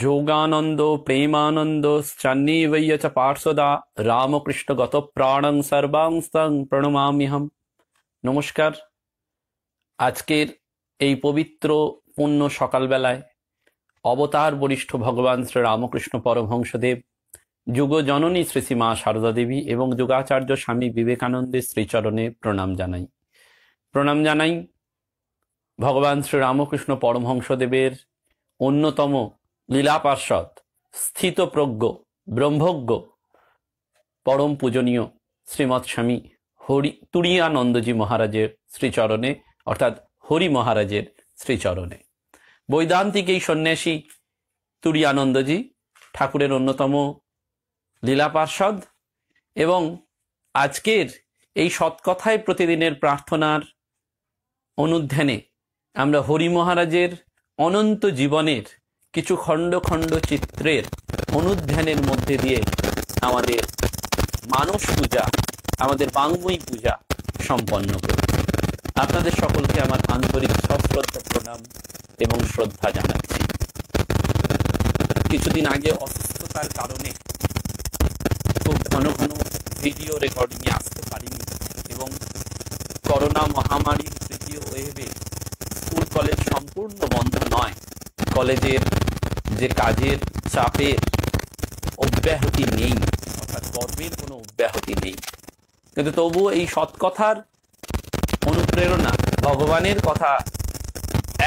যোগানন্দ প্রেমানন্দ চান্নিবৈয় চ পার্শ্বদা রামকৃষ্ণ গত প্রাণং সর্বাংস্তং প্রণমাম্যহম। নমস্কার। আজকের এই পবিত্র পুণ্য সকালবেলায় অবতার বরিষ্ঠ ভগবান শ্রী রামকৃষ্ণ পরমহংসদেব, যুগ জননী শ্রী শ্রী মা সারদা দেবী এবং যুগাচার্য স্বামী বিবেকানন্দের শ্রীচরণে প্রণাম জানাই। প্রণাম জানাই ভগবান শ্রী রামকৃষ্ণ পরমহংসদেবের অন্যতম লীলা পার্ষদ স্থিতপ্রজ্ঞ ব্রহ্মজ্ঞ পরম পূজনীয় শ্রীমৎ স্বামী তুরীয়ানন্দজি মহারাজের শ্রীচরণে, অর্থাৎ হরি মহারাজের শ্রীচরণে। বৈদান্তিক এই সন্ন্যাসী তুরীয়ানন্দজি ঠাকুরের অন্যতম লীলা পার্ষদ এবং আজকের এই সৎকথায় প্রতিদিনের প্রার্থনার অনুধ্যানে আমরা হরি মহারাজের অনন্ত জীবনের কিছু খণ্ড খণ্ড চিত্রের অনুধ্যানের মধ্যে দিয়ে আমাদের মানস পূজা, আমাদের বাংময়ী পূজা সম্পন্ন করি। আপনাদের সকলকে আমার আন্তরিক সশ্রদ্ধা প্রণাম এবং শ্রদ্ধা জানাচ্ছি। কিছুদিন আগে অসুস্থতার কারণে খুব ঘন ঘন ভিডিও রেকর্ডিং এ আসতে পারিনি এবং করোনা মহামারীর তৃতীয় ওয়েভে স্কুল কলেজ সম্পূর্ণ বন্ধ নয়, কলেজের যে কাজের চাপের অব্যাহতি নেই, অর্থাৎ কর্মের কোনো অব্যাহতি নেই, কিন্তু তবুও এই সৎকথার অনুপ্রেরণা, ভগবানের কথা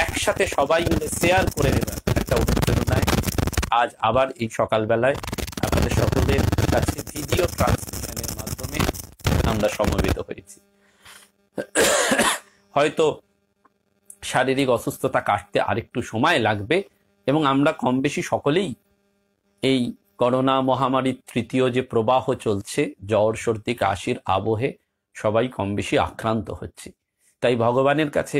একসাথে সবাই মিলে শেয়ার করে নেবার একটা অনুপ্রেরণায় আজ আবার এই সকালবেলায় আপনাদের সকলের কাছে ভিডিও ট্রান্সমিশনের মাধ্যমে আমরা সমবেত হয়েছি। হয়তো শারীরিক অসুস্থতা কাটতে আরেকটু সময় লাগবে এবং আমরা কম বেশি সকলেই এই করোনা মহামারীর তৃতীয় যে প্রবাহ চলছে, জ্বর সর্দি কাশির আবহে সবাই কম বেশি আক্রান্ত হচ্ছে। তাই ভগবানের কাছে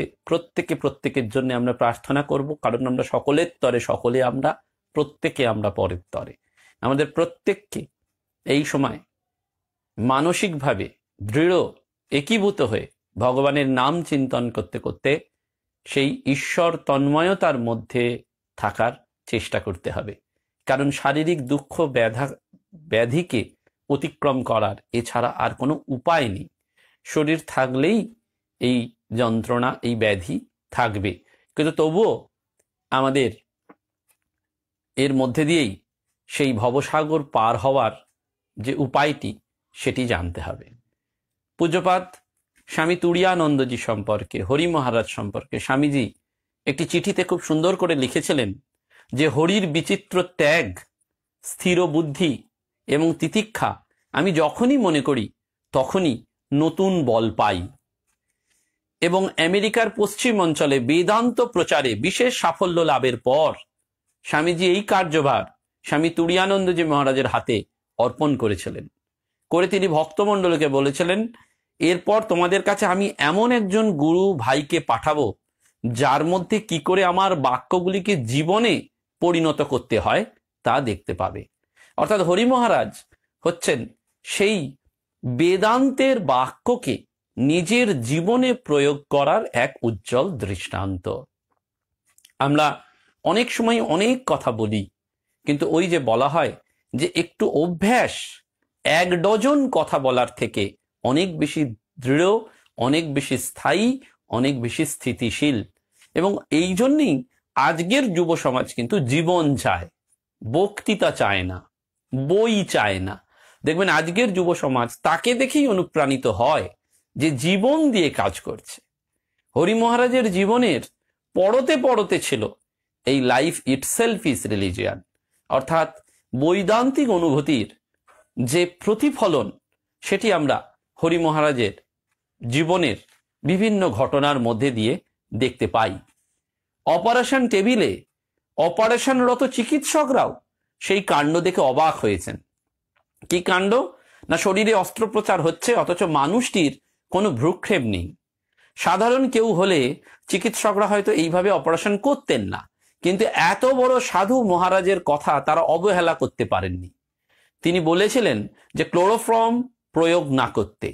প্রত্যেকের জন্য আমরা প্রার্থনা করব, কারণ আমরা সকলের তরে সকলে, আমরা প্রত্যেকে আমরা পরের তরে। আমাদের প্রত্যেককে এই সময় মানসিকভাবে দৃঢ় একীভূত হয়ে ভগবানের নাম চিন্তন করতে করতে সেই ঈশ্বর তন্ময়তার মধ্যে থাকার চেষ্টা করতে হবে। কারণ শারীরিক দুঃখ ব্যাধিকে অতিক্রম করার এছাড়া আর কোনো উপায় নেই। শরীর থাকলেই এই যন্ত্রণা, এই ব্যাধি থাকবে, কিন্তু তবুও আমাদের এর মধ্যে দিয়েই সেই ভবসাগর পার হওয়ার যে উপায়টি সেটি জানতে হবে। পূজ্যপাদ স্বামী তুরীয়ানন্দজি সম্পর্কে, হরি মহারাজ সম্পর্কে স্বামীজি একটি চিঠিতে খুব সুন্দর করে লিখেছিলেন যে হরির বিচিত্র ত্যাগ, স্থির বুদ্ধি এবং তিতিক্ষা আমি যখনই মনে করি তখনই নতুন বল পাই। এবং আমেরিকার পশ্চিম অঞ্চলে বেদান্ত প্রচারে বিশেষ সাফল্য লাভের পর স্বামীজি এই কার্যভার স্বামী তুরীয়ানন্দজি মহারাজের হাতে অর্পণ করেছিলেন। করে তিনি ভক্তমণ্ডলীকে বলেছিলেন, এরপর তোমাদের কাছে আমি এমন একজন গুরু ভাইকে পাঠাবো যার মধ্যে কি করে আমার বাক্যগুলিকে জীবনে পরিণত করতে হয় তা দেখতে পাবে। অর্থাৎ হরি মহারাজ হচ্ছেন সেই বেদান্তের বাক্যকে নিজের জীবনে প্রয়োগ করার এক উজ্জ্বল দৃষ্টান্ত। আমরা অনেক সময় অনেক কথা বলি, কিন্তু ওই যে বলা হয় যে একটু অভ্যাস এক ডজন কথা বলার থেকে অনেক বেশি দৃঢ়, অনেক বেশি স্থায়ী, অনেক বেশি স্থিতিশীল। এবং এই জন্যই আজকের যুব সমাজ কিন্তু জীবন চায়, বক্তৃতা চায় না, বই চায় না। দেখবেন আজকের যুব সমাজ তাকে দেখেই অনুপ্রাণিত হয় যে জীবন দিয়ে কাজ করছে। হরি মহারাজের জীবনের পরতে পরতে ছিল এই লাইফ ইটসেলফ ইজ রিলিজিয়ান, অর্থাৎ বৈদান্তিক অনুভূতির যে প্রতিফলন সেটি আমরা হরি মহারাজের জীবনের বিভিন্ন ঘটনার মধ্যে দিয়ে দেখতে পাই। অপারেশন টেবিলে অপারেশনরত চিকিৎসকরাও সেই কাণ্ড দেখে অবাক হয়েছেন। কি কাণ্ড? না, শরীরে অস্ত্রোপচার হচ্ছে অথচ মানুষটির কোনো ভ্রুক্ষেপ নেই। সাধারণ কেউ হলে চিকিৎসকরা হয়তো এইভাবে অপারেশন করতেন না, কিন্তু এত বড় সাধু মহারাজের কথা তারা অবহেলা করতে পারেননি। তিনি বলেছিলেন যে ক্লোরোফর্ম প্রয়োগ না করতে।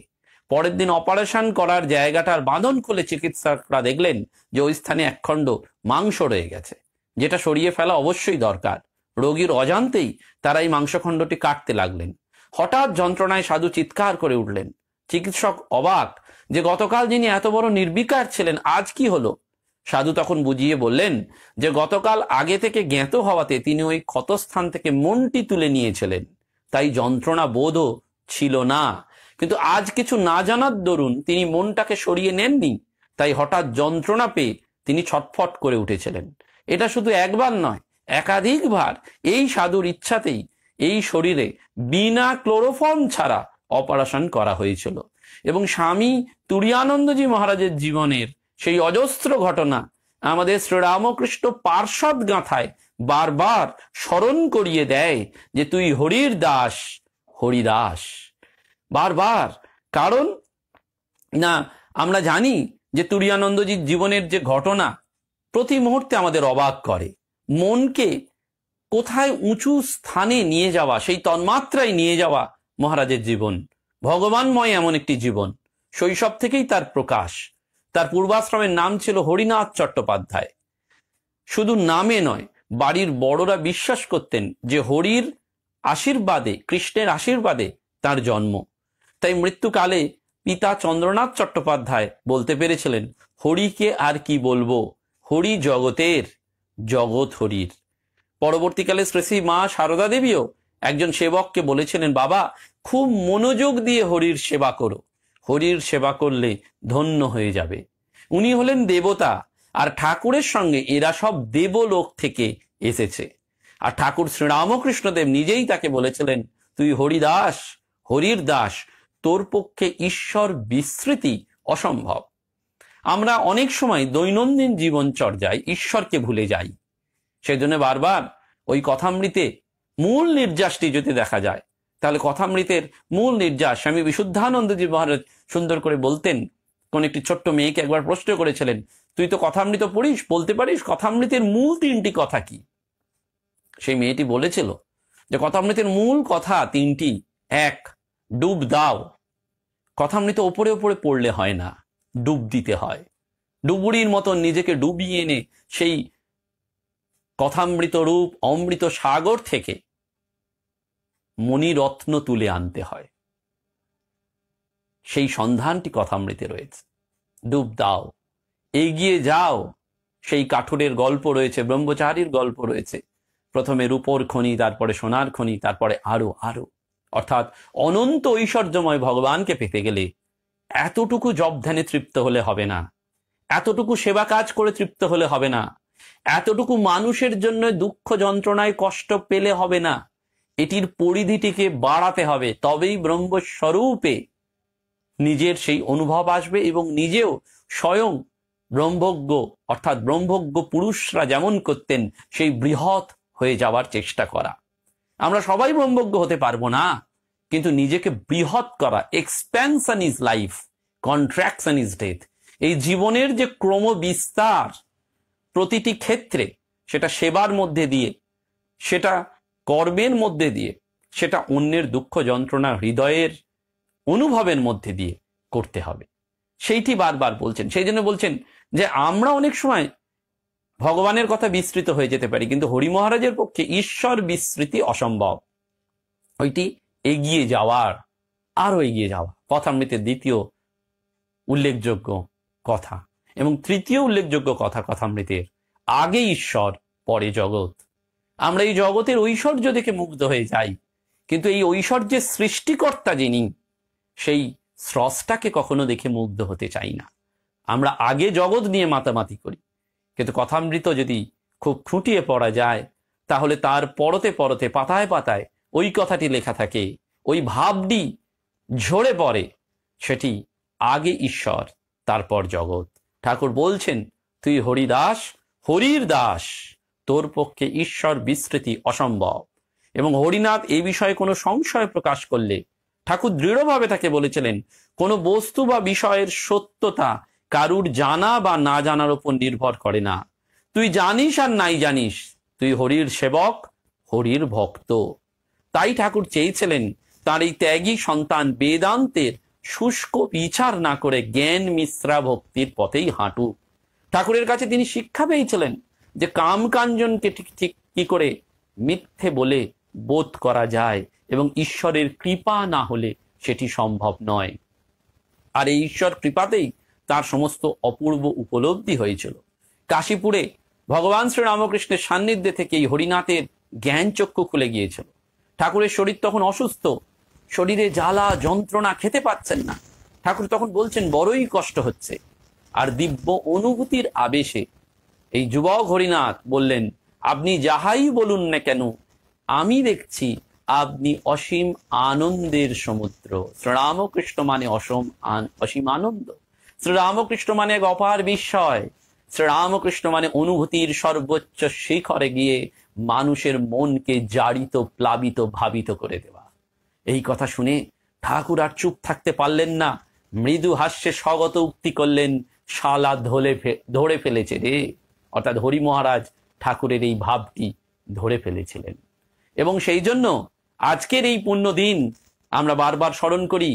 পরের দিন অপারেশন করার জায়গাটার বাঁধন খুলে চিকিৎসকরা দেখলেন যে ওই স্থানে একখণ্ড মাংস রয়ে গেছে, যেটা সরিয়ে ফেলা অবশ্যই দরকার। রোগীর অজান্তেই তারা এই মাংসখণ্ডটি কাটতে লাগলেন। হঠাৎ যন্ত্রণায় সাধু চিৎকার করে উঠলেন। চিকিৎসক অবাক যে গতকাল যিনি এত বড় নির্বিকার ছিলেন, আজ কি হলো? সাধু তখন বুঝিয়ে বললেন যে গতকাল আগে থেকে জ্ঞাত হওয়াতে তিনি ওই ক্ষতস্থান থেকে মনটি তুলে নিয়েছিলেন, তাই যন্ত্রণা বোধও ছিল না। কিন্তু আজ কিছু না জানার দরুন তিনি মনটাকে সরিয়ে নেননি, তাই হঠাৎ যন্ত্রণা পেয়ে তিনি ছটফট করে উঠেছিলেন। এটা শুধু একবার নয়, একাধিকবার এই সাধুর ইচ্ছাতেই এই শরীরে বিনা ক্লোরোফর্ম ছাড়া অপারেশন করা হয়েছিল। এবং স্বামী তুরীয়ানন্দজি মহারাজের জীবনের সেই অজস্র ঘটনা আমাদের শ্রীরামকৃষ্ণ পার্ষদ গাঁথায় বারবার স্মরণ করিয়ে দেয় যে তুই হরির দাস, হরিদাস। বারবার। কারণ না, আমরা জানি যে তুরীয়ানন্দজির জীবনের যে ঘটনা প্রতি মুহূর্তে আমাদের অবাক করে। মনকে কোথায় উঁচু স্থানে নিয়ে যাওয়া, সেই তন্মাত্রায় নিয়ে যাওয়া মহারাজের জীবন। ভগবানময় এমন একটি জীবন। শৈশব থেকেই তার প্রকাশ। তার পূর্বাশ্রমের নাম ছিল হরিনাথ চট্টোপাধ্যায়। শুধু নামে নয়, বাড়ির বড়রা বিশ্বাস করতেন যে হরির আশীর্বাদে, কৃষ্ণের আশীর্বাদে তার জন্ম। তাই মৃত্যুকালে পিতা চন্দ্রনাথ চট্টোপাধ্যায় বলতে পেরেছিলেন, হরিকে আর কি বলবো, হরি জগতের, জগৎ হরির। পরবর্তীকালে শ্রী মা সারদা দেবীও একজন সেবককে বলেছিলেন, বাবা খুব মনোযোগ দিয়ে হরির সেবা করো, হরির সেবা করলে ধন্য হয়ে যাবে। উনি হলেন দেবতা, আর ঠাকুরের সঙ্গে এরা সব দেবলোক থেকে এসেছে। আর ঠাকুর শ্রীরামকৃষ্ণদেব নিজেই তাকে বলেছিলেন, তুই হরিদাস, হরির দাস, তোর পক্ষে ঈশ্বর বিস্মৃতি অসম্ভব। আমরা অনেক সময় দৈনন্দিন জীবনচর্যায় ঈশ্বরকে ভুলে যাই। সেজন্য বারবার ওই কথামৃতে মূল নির্যাসটি যদি দেখা যায়, তাহলে কথামৃতের মূল নির্যাস স্বামী বিশুদ্ধানন্দজি মহারাজ সুন্দর করে বলতেন। কোন একটি ছোট্ট মেয়েকে একবার প্রশ্ন করেছিলেন, তুই তো কথামৃত পড়িস, বলতে পারিস কথামৃতের মূল 3টি কথা কি? সেই মেয়েটি বলেছিল যে কথামৃতের মূল কথা 3টি। 1, ডুব দাও। কথামৃত ওপরে ওপরে পড়লে হয় না, ডুব দিতে হয়। ডুবুরির মতন নিজেকে ডুবিয়ে এনে সেই কথামৃত রূপ অমৃত সাগর থেকে মণিরত্ন তুলে আনতে হয়। সেই সন্ধানটি কথামৃতে রয়েছে। ডুব দাও, এগিয়ে যাও। সেই কাঠুরের গল্প রয়েছে, ব্রহ্মচারীর গল্প রয়েছে। প্রথমে রূপোর খনি, তারপরে সোনার খনি, তারপরে আরো আরো। অর্থাৎ অনন্ত ঐশ্বর্যময় ভগবানকে পেতে গেলে এতটুকু জপ ধ্যানে তৃপ্ত হলে হবে না, এতটুকু সেবা কাজ করে তৃপ্ত হলে হবে না, এতটুকু মানুষের জন্য দুঃখ যন্ত্রণায় কষ্ট পেলে হবে না। এটির পরিধিটিকে বাড়াতে হবে, তবেই ব্রহ্মস্বরূপে নিজের সেই অনুভব আসবে এবং নিজেও স্বয়ং ব্রহ্মজ্ঞ, অর্থাৎ ব্রহ্মজ্ঞ পুরুষরা যেমন করতেন সেই বৃহৎ হয়ে যাওয়ার চেষ্টা করা। আমরা সবাই ব্রহ্মজ্ঞ হতে পারবো না, কিন্তু নিজেকে বৃহৎ করা। Expansion is life, contraction is death. এই জীবনের যে ক্রম বিস্তার প্রতিটি ক্ষেত্রে, সেটা সেবার মধ্যে দিয়ে, সেটা কর্মের মধ্যে দিয়ে, সেটা অন্যের দুঃখ যন্ত্রণা হৃদয়ের অনুভবের মধ্যে দিয়ে করতে হবে। সেইটি বারবার বলছেন। সেই জন্য বলছেন যে আমরা অনেক সময় ভগবানের কথা বিস্মৃত হয়ে যেতে পারি, কিন্তু হরি মহারাজের পক্ষে ঈশ্বর বিস্মৃতি অসম্ভব। ওইটি এগিয়ে যাওয়ার, আরো এগিয়ে যাওয়া কথামৃতের 2য় উল্লেখযোগ্য কথা। এবং 3য় উল্লেখযোগ্য কথা কথামৃতের, আগে ঈশ্বর পরে জগৎ। আমরা এই জগতের ঐশ্বর্য দেখে মুগ্ধ হয়ে যাই, কিন্তু এই ঐশ্বর্যের সৃষ্টিকর্তা যিনি, সেই স্রষ্টাকে কখনো দেখে মুগ্ধ হতে চাই না। আমরা আগে জগৎ নিয়ে মাতামাতি করি, কিন্তু কথামৃত যদি খুব খুঁটিয়ে পড়া যায়, তাহলে তার পরতে পরতে, পাতায় পাতায় ওই কথাটি লেখা থাকে, ওই ভাবটি ঝরে পড়ে। সেটি আগে ঈশ্বর, তারপর জগৎ। ঠাকুর বলছেন, তুই হরিদাস, হরির দাস, তোর পক্ষে ঈশ্বর বিস্মৃতি অসম্ভব। এবং হরিনাথ এই বিষয়ে কোনো সংশয় প্রকাশ করলে ঠাকুর দৃঢ়ভাবে তাকে বলেছিলেন, কোনো বস্তু বা বিষয়ের সত্যতা কারুর জানা বা না জানার উপর নির্ভর করে না। তুই জানিস আর নাই জানিস, তুই হরির সেবক, হরির ভক্ত। তাই ঠাকুর চেয়েছিলেন তার এই ত্যাগী সন্তান বেদান্তের শুষ্ক বিচার না করে জ্ঞান মিশ্রা ভক্তির পথেই হাঁটুক। ঠাকুরের কাছে তিনি শিক্ষা পেয়েছিলেন যে কাম কাঞ্চনকে ঠিক ঠিক কি করে মিথ্যে বলে বোধ করা যায় এবং ঈশ্বরের কৃপা না হলে সেটি সম্ভব নয়। আর এই ঈশ্বর কৃপাতেই তার সমস্ত অপূর্ব উপলব্ধি হয়েছিল। কাশীপুরে ভগবান শ্রীরামকৃষ্ণের সান্নিধ্যে থেকে এই হরিনাথের জ্ঞান চক্ষু খুলে গিয়েছিল। ঠাকুরের শরীর তখন অসুস্থ, শরীরে জ্বালা যন্ত্রণা, খেতে পাচ্ছেন না। ঠাকুর তখন বলছেন বড়ই কষ্ট হচ্ছে। আর দিব্য অনুভূতির আবেশে এই যুবক হরিনাথ বললেন, আপনি যাহাই বলুন না কেন, আমি দেখছি আপনি অসীম আনন্দের সমুদ্র। শ্রীরামকৃষ্ণ মানে অসীম আনন্দ, শ্রীরামকৃষ্ণ মানে এক অপার বিস্ময়, শ্রীরামকৃষ্ণ মানে অনুভূতির সর্বোচ্চ শিখরে গিয়ে মানুষের মনকে জারিত, প্লাবিত, ভাবিত করে দেওয়া। এই কথা শুনে ঠাকুর আর চুপ থাকতে পারলেন না। মৃদু হাস্যে স্বগত উক্তি করলেন, শালা ধরে ফেলেছে রে। অর্থাৎ হরি মহারাজ ঠাকুরের এই ভাবটি ধরে ফেলেছিলেন। এবং সেই জন্য আজকের এই পুণ্য দিন আমরা বারবার স্মরণ করি।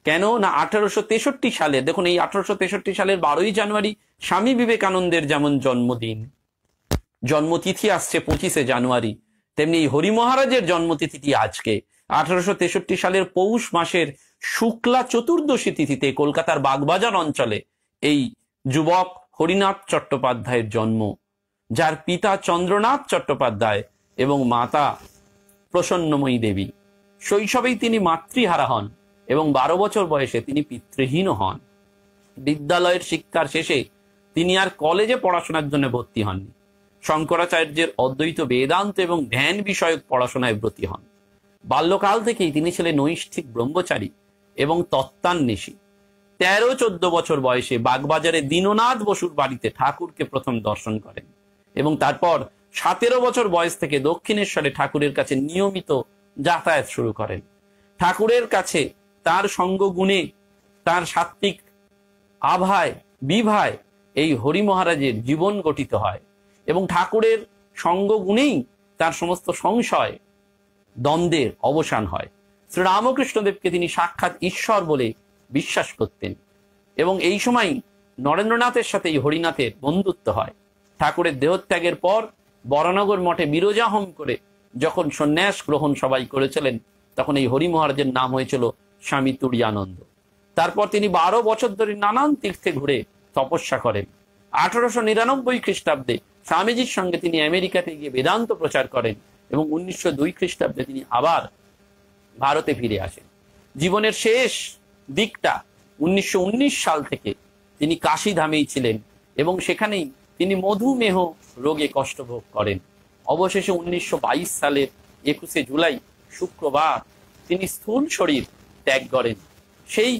কেন না 1863 সালে, দেখুন এই 1863 সালের 12ই জানুয়ারি স্বামী বিবেকানন্দের যেমন জন্মদিন, জন্মতিথি আসছে 25শে জানুয়ারি, তেমনি এই হরি মহারাজের জন্মতিথিটি আজকে 1863 সালের পৌষ মাসের শুক্লা চতুর্দশী তিথিতে কলকাতার বাগবাজার অঞ্চলে এই যুবক হরিনাথ চট্টোপাধ্যায়ের জন্ম, যার পিতা চন্দ্রনাথ চট্টোপাধ্যায় এবং মাতা প্রসন্নময়ী দেবী। শৈশবেই তিনি মাতৃহারা হন এবং 12 বছর বয়সে তিনি পিতৃহীন হন। বিদ্যালয়ের শিক্ষার শেষে তিনি আর কলেজে পড়াশোনার জন্য ভর্তি হননি। শঙ্করাচার্যের অদ্বৈত বেদান্ত এবং ধ্যান বিষয়ক পড়াশোনায় ব্রতী হন। বাল্যকাল থেকেই তিনি ছিলেন নৈষ্ঠিক ব্রহ্মচারী এবং তত্ত্বান্বেষী। 13-14 বছর বয়সে বাগবাজারে দীননাথ বসুর বাড়িতে ঠাকুরকে প্রথম দর্শন করেন এবং তারপর 17 বছর বয়স থেকে দক্ষিণেশ্বরে ঠাকুরের কাছে নিয়মিত যাতায়াত শুরু করেন। ঠাকুরের কাছে তার সঙ্গ গুণে, তার সাত্বিক আভায় বিভায় এই হরি মহারাজের জীবন গঠিত হয় এবং ঠাকুরের সঙ্গ গুণেই তার সমস্ত সংশয় দ্বন্দ্বের অবসান হয়। শ্রীরামকৃষ্ণদেবকে তিনি সাক্ষাৎ ঈশ্বর বলে বিশ্বাস করতেন এবং এই সময় নরেন্দ্রনাথের সাথে এই হরিনাথের বন্ধুত্ব হয়। ঠাকুরের দেহত্যাগের পর বরানগর মঠে বিরজা হোম করে যখন সন্ন্যাস গ্রহণ সবাই করেছিলেন, তখন এই হরি মহারাজের নাম হয়েছিল স্বামী তুরীয়ানন্দ। তারপর তিনি 12 বছর ধরে নানান তীর্থে ঘুরে তপস্যা করেন। 1899 খ্রিস্টাব্দে স্বামীজির সঙ্গে তিনি আমেরিকাতে গিয়ে বেদান্ত প্রচার করেন এবং 1902 খ্রিস্টাব্দে তিনি আবার ভারতে ফিরে আসেন। জীবনের শেষ দিকটা 1919 সাল থেকে তিনি কাশীধামেই ছিলেন এবং সেখানেই তিনি মধুমেহ রোগে কষ্ট ভোগ করেন। অবশেষে 1922 সালের 21শে জুলাই শুক্রবার তিনি স্থূল শরীর ত্যাগ করেন। সেই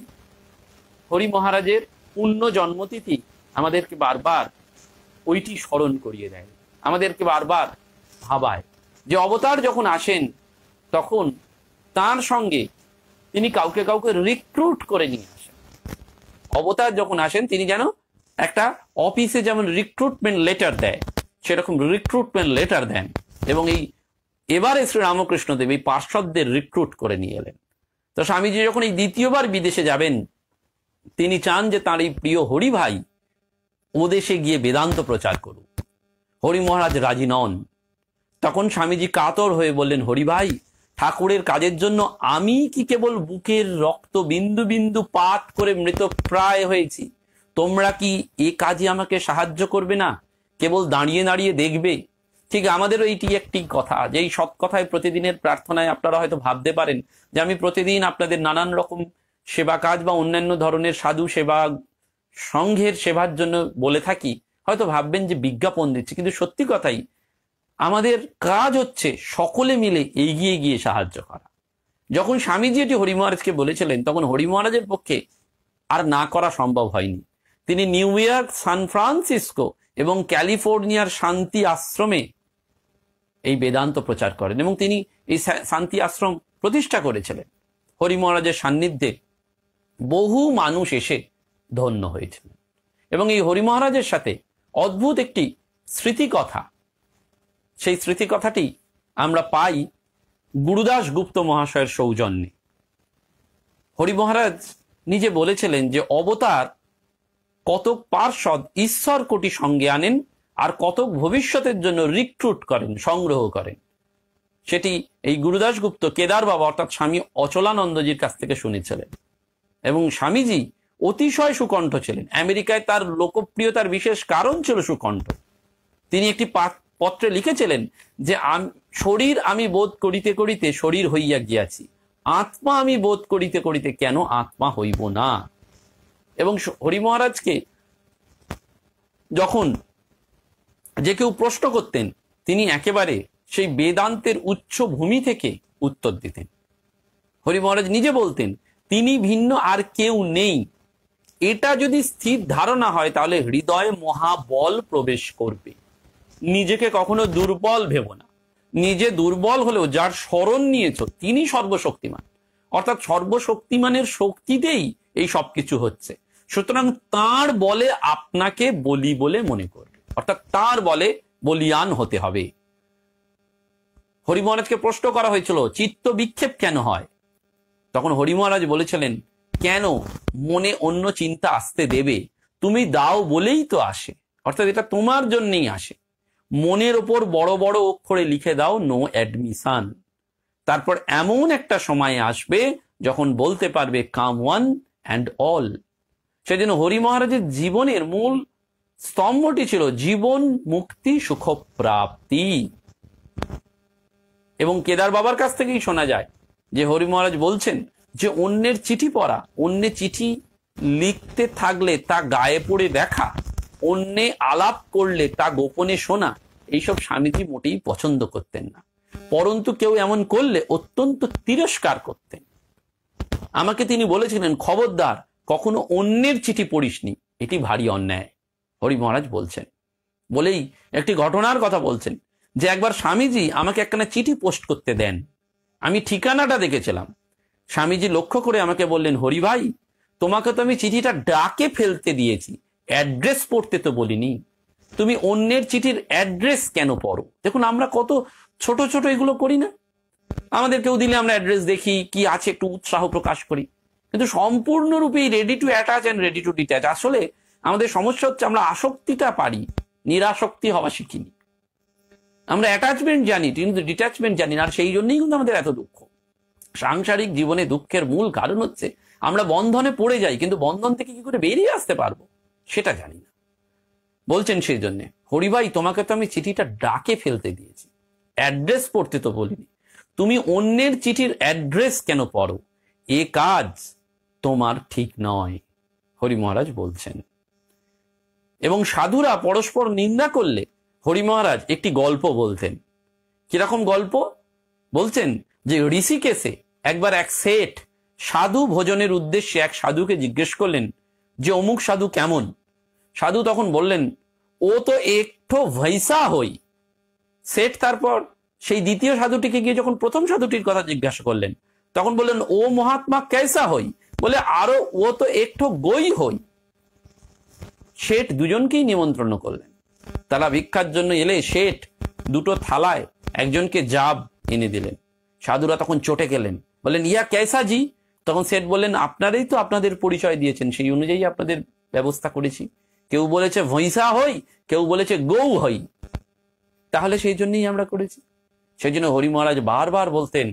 হরি মহারাজের পূর্ণ জন্মতিথি আমাদেরকে বারবার ওইটি স্মরণ করিয়ে দেয়, আমাদেরকে বারবার ভাবায় যে অবতার যখন আসেন তখন তার সঙ্গে তিনি কাউকে কাউকে রিক্রুট করে নিয়ে আসেন। অবতার যখন আসেন তিনি যেন একটা অফিসে যেমন রিক্রুটমেন্ট লেটার দেয়, সেরকম রিক্রুটমেন্ট লেটার দেন এবং এই এবারে শ্রীরামকৃষ্ণদেব এই পার্শ্বদের রিক্রুট করে নিয়ে এলেন। তো স্বামীজি যখন এই দ্বিতীয়বার বিদেশে যাবেন, তিনি চান যে তার এই প্রিয় হরি ভাই ওদেশে গিয়ে বেদান্ত প্রচার করুক। হরি মহারাজ রাজি নন। তখন স্বামীজি কাতর হয়ে বললেন, হরি ভাই, ঠাকুরের কাজের জন্য আমি কি কেবল বুকের রক্ত বিন্দু বিন্দু পাত করে মৃত প্রায় হয়েছি? তোমরা কি এ কাজে আমাকে সাহায্য করবে না? কেবল দাঁড়িয়ে দাঁড়িয়ে দেখবে? ঠিক আমাদেরও এইটি একটি কথা, যে এই সৎ কথায় প্রতিদিনের প্রার্থনায় আপনারা হয়তো ভাবতে পারেন যে আমি প্রতিদিন আপনাদের নানান রকম সেবা কাজ বা অন্যান্য ধরনের সাধু সেবা সংঘের সেবার জন্য বলে থাকি। হয়তো ভাববেন যে বিজ্ঞাপন দিচ্ছি, কিন্তু সত্যি কথাই আমাদের কাজ হচ্ছে সকলে মিলে এগিয়ে গিয়ে সাহায্য করা। যখন স্বামীজি এটি হরি মহারাজকে বলেছিলেন, তখন হরি মহারাজের পক্ষে আর না করা সম্ভব হয়নি। তিনি নিউ ইয়র্ক, সান ফ্রান্সিসকো এবং ক্যালিফোর্নিয়ার শান্তি আশ্রমে এই বেদান্ত প্রচার করেন এবং তিনি এই শান্তি আশ্রম প্রতিষ্ঠা করেছিলেন। হরি মহারাজের সান্নিধ্যে বহু মানুষ এসে ধন্য হয়েছিলেন। এবং এই হরি মহারাজের সাথে অদ্ভুত একটি স্মৃতিকথা, সেই স্মৃতিকথাটি আমরা পাই গুরুদাস গুপ্ত মহাশয়ের সৌজন্যে। হরি মহারাজ নিজে বলেছিলেন যে অবতার কতক পার্ষদ ঈশ্বর কোটি সঙ্গে আনেন আর কতক ভবিষ্যতের জন্য রিক্রুট করেন, সংগ্রহ করেন। সেটি এই গুরুদাস গুপ্ত কেদার বাবা অর্থাৎ স্বামী অচলানন্দজির কাছ থেকে শুনেছিলেন। এবং স্বামীজি অতিশয় সুকণ্ঠ ছিলেন। আমেরিকায় তার লোকপ্রিয়তার বিশেষ কারণ ছিল সুকণ্ঠ। তিনি একটি পত্রে লিখেছিলেন যে শরীর আমি বোধ করিতে করিতে শরীর হইয়া গিয়াছি, আত্মা আমি বোধ করিতে করিতে কেন আত্মা হইব না। এবং হরি মহারাজকে যখন যে কেউ প্রশ্ন করতেন, তিনি একেবারে সেই বেদান্তের উচ্চ ভূমি থেকে উত্তর দিতেন। হরি মহারাজ নিজে বলতেন তিনি ভিন্ন আর কেউ নেই। এটা যদি স্থির ধারণা হয় তাহলে হৃদয়ে মহাবল প্রবেশ করবে। নিজেকে কখনো দুর্বল ভেবো না। নিজে দুর্বল হলেও যার স্মরণ নিয়েছ তিনি সর্বশক্তিমান, অর্থাৎ সর্বশক্তিমানের শক্তিতেই এই সবকিছু হচ্ছে। সুতরাং তার বলে আপনাকে বলি বলে মনে করবে, অর্থাৎ তার বলে বলিয়ান হতে হবে। হরি মহারাজকে প্রশ্ন করা হয়েছিল চিত্ত বিক্ষেপ কেন হয়? তখন হরি মহারাজ বলেছিলেন, কেন মনে অন্য চিন্তা আসতে দেবে? তুমি দাও বলেই তো আসে, অর্থাৎ এটা তোমার জন্যই আসে। মনের ওপর বড় বড় অক্ষরে লিখে দাও নো অ্যাডমিশন। তারপর এমন একটা সময় আসবে যখন বলতে পারবে কাম ওয়ান অ্যান্ড অল। সেজন্য হরি মহারাজের জীবনের মূল স্তম্ভটি ছিল জীবন মুক্তি সুখ প্রাপ্তি। এবং কেদার বাবার কাছ থেকেই শোনা যায় যে হরি মহারাজ বলছেন যে অন্যের চিঠি পড়া, অন্যের চিঠি লিখতে থাকলে তা গায়ে পড়ে দেখা, অন্যে আলাপ করলে তা গোপনে শোনা, এইসব স্বামীজি মোটেই পছন্দ করতেন না। পরন্তু কেউ এমন করলে অত্যন্ত তিরস্কার করতেন। আমাকে তিনি বলেছিলেন, খবরদার কখনো অন্যের চিঠি পড়িসনি, এটি ভারী অন্যায়। হরি মহারাজ বলছেন, বলেই একটি ঘটনার কথা বলছেন যে একবার স্বামীজি আমাকে একখানা চিঠি পোস্ট করতে দেন। আমি ঠিকানাটা দেখেছিলাম। স্বামীজি লক্ষ্য করে আমাকে বললেন, হরি ভাই তোমাকে তো আমি চিঠিটা ডাকে ফেলতে দিয়েছি, অ্যাড্রেস পড়তে তো বলিনি। তুমি অন্যের চিঠির অ্যাড্রেস কেন পড়ো? দেখুন আমরা কত ছোট ছোট এগুলো করি না। আমাদের কেউ দিলে আমরা অ্যাড্রেস দেখি, কি আছে একটু উৎসাহ প্রকাশ করি, কিন্তু সম্পূর্ণরূপে ready to attach and ready to detach. আসলে আমাদের সমস্যা হচ্ছে আমরা আসক্তিটা পারি, নিরাসক্তি হওয়া শিখিনি। আমরা অ্যাটাচমেন্ট জানি কিন্তু ডিট্যাচমেন্ট জানি না, আর সেই জন্যই কিন্তু আমাদের এত দুঃখ। সাংসারিক জীবনে দুঃখের মূল কারণ হচ্ছে আমরা বন্ধনে পড়ে যাই, কিন্তু বন্ধন থেকে কি করে বেরিয়ে আসতে পারবো সেটা জানি না। বলছেন সেই জন্য, হরিভাই তোমাকে তো আমি চিঠিটা ডাকে ফেলতে দিয়েছি, অ্যাড্রেস পড়তে তো বলিনি। তুমি অন্যের চিঠির অ্যাড্রেস কেন পড়ো? এ কাজ তোমার ঠিক নয়, হরি মহারাজ বলছেন। এবং সাধুরা পরস্পর নিন্দা করলে হরি মহারাজ একটি গল্প বলতেন। কিরকম গল্প বলছেন যে ঋষিকেশে একবার এক শেঠ সাধু ভোজনের উদ্দেশ্যে এক সাধুকে জিজ্ঞেস করলেন যে অমুক সাধু কেমন? সাধু তখন বললেন, ও তো একটু ভৈসা হই। শেঠ তারপর সেই দ্বিতীয় সাধুটিকে গিয়ে যখন প্রথম সাধুটির কথা জিজ্ঞাসা করলেন তখন বললেন, ও মহাত্মা কেসা হই? বলে আরো ও তো একটু গই হই। শেঠ দুজনকেই নিমন্ত্রণ করলেন। তারা ভিক্ষার জন্য এলে শেঠ দুটো থালায় একজনকে জাব এনে দিলেন। সাধুরা তখন চটে গেলেন, বললেন ইয়া কেসা জি? তখন শেঠ বললেন, আপনারাই তো আপনাদের পরিচয় দিয়েছেন, সেই অনুযায়ী আপনাদের ব্যবস্থা করেছি। কেউ বলেছে ভৈসা হই, কেউ বলেছে গৌ হই, তাহলে সেই জন্যই আমরা করেছি। সেই জন্য হরি মহারাজ বারবার বলতেন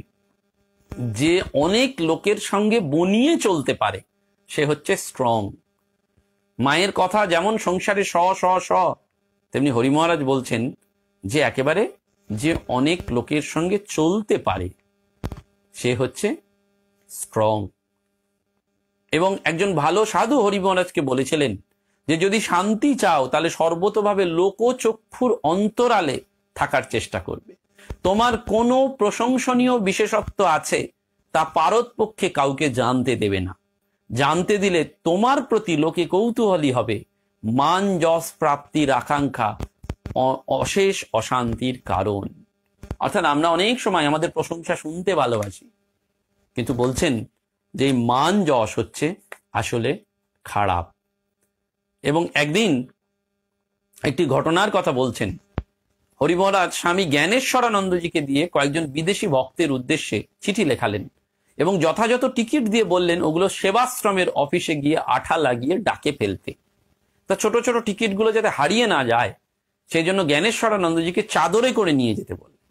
যে অনেক লোকের সঙ্গে বনিয়ে চলতে পারে সে হচ্ছে স্ট্রং। মায়ের কথা যেমন সংসারে স স স, তেমনি হরি মহারাজ বলছেন যে একেবারে যে অনেক লোকের সঙ্গে চলতে পারে সে হচ্ছে স্ট্রং। এবং একজন ভালো সাধু হরি মহারাজকে বলেছিলেন যে যদি শান্তি চাও তাহলে সর্বতভাবে লোকচক্ষুর অন্তরালে থাকার চেষ্টা করবে। তোমার কোনো প্রশংসনীয় বিশেষত্ব আছে তা পারতপক্ষে কাউকে জানতে দেবে না। জানতে দিলে তোমার প্রতি লোকে কৌতূহলী হবে, মান যশ প্রাপ্তির আকাঙ্ক্ষা অশেষ অশান্তির কারণ। অর্থাৎ আমরা অনেক সময় আমাদের প্রশংসা শুনতে ভালোবাসি, কিন্তু বলছেন যে এই মান যশ হচ্ছে আসলে খারাপ। এবং একদিন একটি ঘটনার কথা বলছেন, হরি মহারাজ স্বামী জ্ঞানেশ্বরানন্দজিকে দিয়ে কয়েকজন বিদেশি ভক্তের উদ্দেশ্যে চিঠি লেখালেন এবং যথাযথ টিকিট দিয়ে বললেন ওগুলো সেবাশ্রমের অফিসে গিয়ে আঠা লাগিয়ে ডাকে ফেলতে। তা ছোট ছোট টিকিটগুলো যাতে হারিয়ে না যায় সেই জন্য জ্ঞানেশ্বরানন্দজিকে চাদরে করে নিয়ে যেতে বললেন।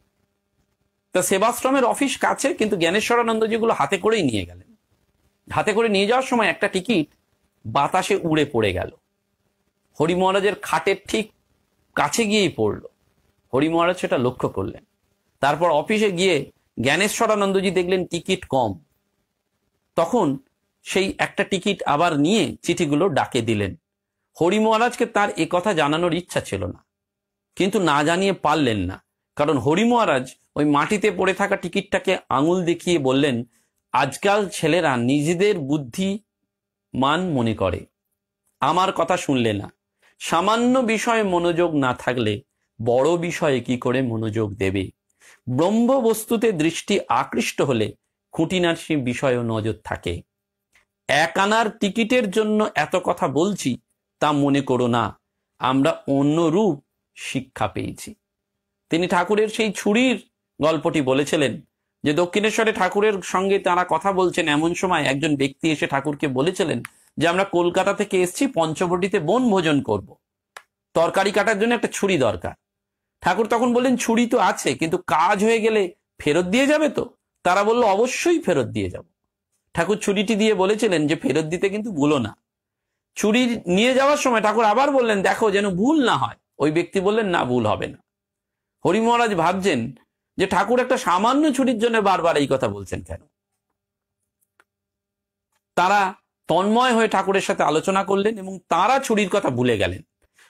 তা সেবাশ্রমের অফিস কাছে, কিন্তু জ্ঞানেশ্বরানন্দজিগুলো হাতে করেই নিয়ে গেলেন। হাতে করে নিয়ে যাওয়ার সময় একটা টিকিট বাতাসে উড়ে পড়ে গেল, হরি মহারাজের খাটের ঠিক কাছে গিয়েই পড়ল। হরি মহারাজ সেটা লক্ষ্য করলেন। তারপর অফিসে গিয়ে জ্ঞানেশ্বরানন্দজি দেখলেন টিকিট কম। তখন সেই একটা টিকিট আবার নিয়ে চিঠিগুলো ডাকে দিলেন। হরি মহারাজকে তার এ কথা জানানোর ইচ্ছা ছিল না, কিন্তু না জানিয়ে পারলেন না, কারণ হরি মহারাজ ওই মাটিতে পড়ে থাকা টিকিটটাকে আঙুল দেখিয়ে বললেন, আজকাল ছেলেরা নিজেদের বুদ্ধি মান মনে করে, আমার কথা শুনলে না। সামান্য বিষয়ে মনোযোগ না থাকলে বড় বিষয়ে কি করে মনোযোগ দেবে? ব্রহ্ম বস্তুতে দৃষ্টি আকৃষ্ট হলে খুঁটিনাটি বিষয়েও নজর থাকে। এক আনার টিকিটের জন্য এত কথা বলছি তা মনে করো না, আমরা অন্যরূপ শিক্ষা পেয়েছি। তিনি ঠাকুরের সেই ছুরির গল্পটি বলেছিলেন যে দক্ষিণেশ্বরে ঠাকুরের সঙ্গে তারা কথা বলছেন, এমন সময় একজন ব্যক্তি এসে ঠাকুরকে বলেছিলেন যে আমরা কলকাতা থেকে এসেছি, পঞ্চবটিতে বনভোজন করব, তরকারি কাটার জন্য একটা ছুরি দরকার। ঠাকুর তখন বললেন, ছুরি তো আছে, কিন্তু কাজ হয়ে গেলে ফেরত দিয়ে যাবে তো? তারা বলল, অবশ্যই ফেরত দিয়ে যাব। ঠাকুর ছুরিটি দিয়ে বলেছিলেন যে ফেরত দিতে কিন্তু ভুলো না। ছুরি নিয়ে যাওয়ার সময় ঠাকুর আবার বললেন, দেখো যেন ভুল না হয়। ওই ব্যক্তি বললেন, না, ভুল হবে না। হরি মহারাজ ভাবছেন যে ঠাকুর একটা সামান্য ছুরির জন্য বারবার এই কথা বলছেন কেন। তারা তন্ময় হয়ে ঠাকুরের সাথে আলোচনা করলেন এবং তারা ছুরির কথা ভুলে গেলেন।